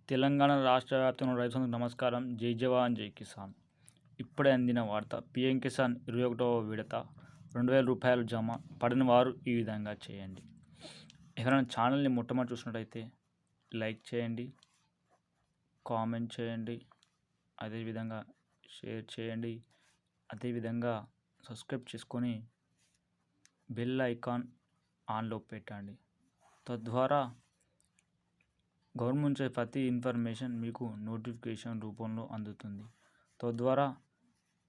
తెలంగాణ రాష్ట్ర వ్యాప్తంగా రైతులకు నమస్కారం. జై జవాన్ జై కిసాన్. ఇప్పుడే అందిన వార్త. పీఎం కిసాన్ 21వ విడత రూ. 2000 జమ. పడిన వారు ఈ విధంగా చేయండి. ఎవరైనా ఛానల్ని మొట్టమొదటి చూసినట్టయితే లైక్ చేయండి, కామెంట్ చేయండి, అదేవిధంగా షేర్ చేయండి, అదేవిధంగా సబ్స్క్రైబ్ చేసుకొని బెల్ ఐకాన్ ఆన్లో పెట్టండి. తద్వారా గవర్నమెంట్ నుంచి ప్రతి ఇన్ఫర్మేషన్ మీకు నోటిఫికేషన్ రూపంలో అందుతుంది. తద్వారా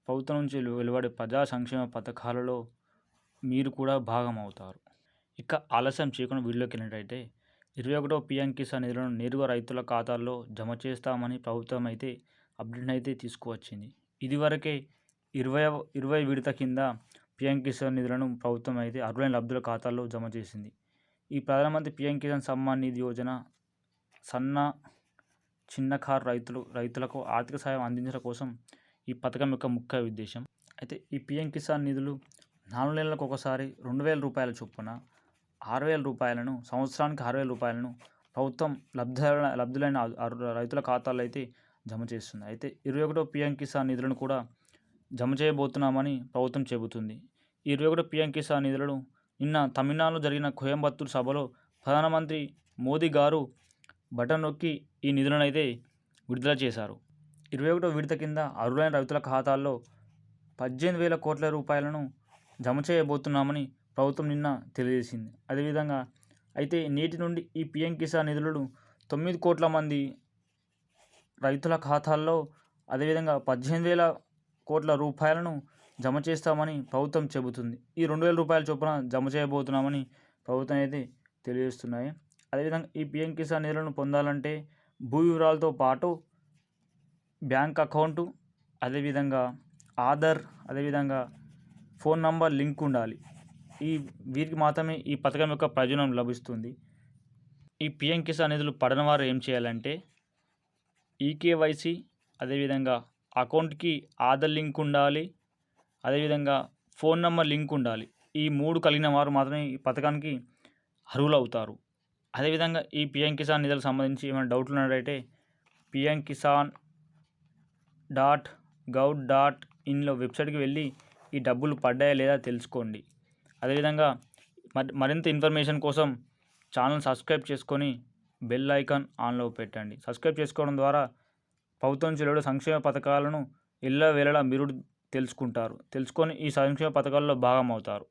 ప్రభుత్వం నుంచి వెలువడే ప్రజా సంక్షేమ పథకాలలో మీరు కూడా భాగం అవుతారు. ఇక ఆలస్యం చేయకుండా వీడియోకి వెళ్ళినట్టయితే 21వ పీఎం కిసాన్ నిధులను నేరుగా రైతుల ఖాతాల్లో జమ చేస్తామని ప్రభుత్వం అయితే అప్డేట్ అయితే తీసుకువచ్చింది. ఇదివరకే 20 విడత కింద పీఎం కిసాన్ నిధులను ప్రభుత్వం అయితే అర్హులైన లబ్ధుల ఖాతాల్లో జమ చేసింది. ఈ ప్రధానమంత్రి పీఎం కిసాన్ సమ్మాన్ నిధి యోజన సన్న చిన్నకారు రైతులకు ఆర్థిక సాయం అందించడం కోసం ఈ పథకం యొక్క ముఖ్య ఉద్దేశం. అయితే ఈ పీఎం కిసాన్ నిధులు 4 నెలలకు ఒకసారి రూ. 2000 చొప్పున 6000 రూపాయలను, సంవత్సరానికి 6000 రూపాయలను ప్రభుత్వం లబ్ధులైన రైతుల ఖాతాల్లో అయితే జమ చేస్తుంది. అయితే 21వ పీఎం కిసాన్ నిధులను కూడా జమ చేయబోతున్నామని ప్రభుత్వం చెబుతుంది. ఈ 21వ పీఎం కిసాన్ నిధులను నిన్న తమిళనాడులో జరిగిన కోయంబత్తూరు సభలో ప్రధానమంత్రి మోదీ గారు బటన్ నొక్కి ఈ నిధులను అయితే విడుదల చేశారు. 21వ విడత కింద అర్హులైన రైతుల ఖాతాల్లో 18,000 కోట్ల రూపాయలను జమ చేయబోతున్నామని ప్రభుత్వం నిన్న తెలియజేసింది. అదేవిధంగా అయితే నేటి నుండి ఈ పీఎం కిసాన్ నిధులను 9 కోట్ల మంది రైతుల ఖాతాల్లో అదేవిధంగా 18,000 కోట్ల రూపాయలను జమ చేస్తామని ప్రభుత్వం చెబుతుంది. ఈ 2,000 రూపాయల చొప్పున జమ చేయబోతున్నామని ప్రభుత్వం అయితే తెలియజేస్తున్నాయి. అదేవిధంగా ఈ పీఎం కిసాన్ నిధులను పొందాలంటే భూ వివరాలతో పాటు బ్యాంక్ అకౌంటు, అదేవిధంగా ఆధార్, అదేవిధంగా ఫోన్ నంబర్ లింక్ ఉండాలి. వీరికి మాత్రమే ఈ పథకం యొక్క ప్రయోజనం లభిస్తుంది. ఈ పీఎం కిసాన్ నిధులు పడని వారు ఏం చేయాలంటే ఈకేవైసీ, అదేవిధంగా అకౌంట్కి ఆధార్ లింక్ ఉండాలి, అదేవిధంగా ఫోన్ నంబర్ లింక్ ఉండాలి. ఈ 3 కలిగిన వారు మాత్రమే ఈ పథకానికి అర్హులు అవుతారు. అదేవిధంగా ఈ పీఎం కిసాన్ నిధులకు సంబంధించి ఏమైనా డౌట్లు ఉన్నట్టయితే pmkisan.gov.inలో వెబ్సైట్కి వెళ్ళి ఈ డబ్బులు పడ్డాయా లేదా తెలుసుకోండి. అదేవిధంగా మరింత ఇన్ఫర్మేషన్ కోసం ఛానల్ సబ్స్క్రైబ్ చేసుకొని బెల్ ఐకాన్ ఆన్లో పెట్టండి. సబ్స్క్రైబ్ చేసుకోవడం ద్వారా ప్రభుత్వం నుంచి వెలువడే సంక్షేమ పథకాలను ఎల్లవేళలా మీరు తెలుసుకొని ఈ సంక్షేమ పథకాల్లో భాగం అవుతారు.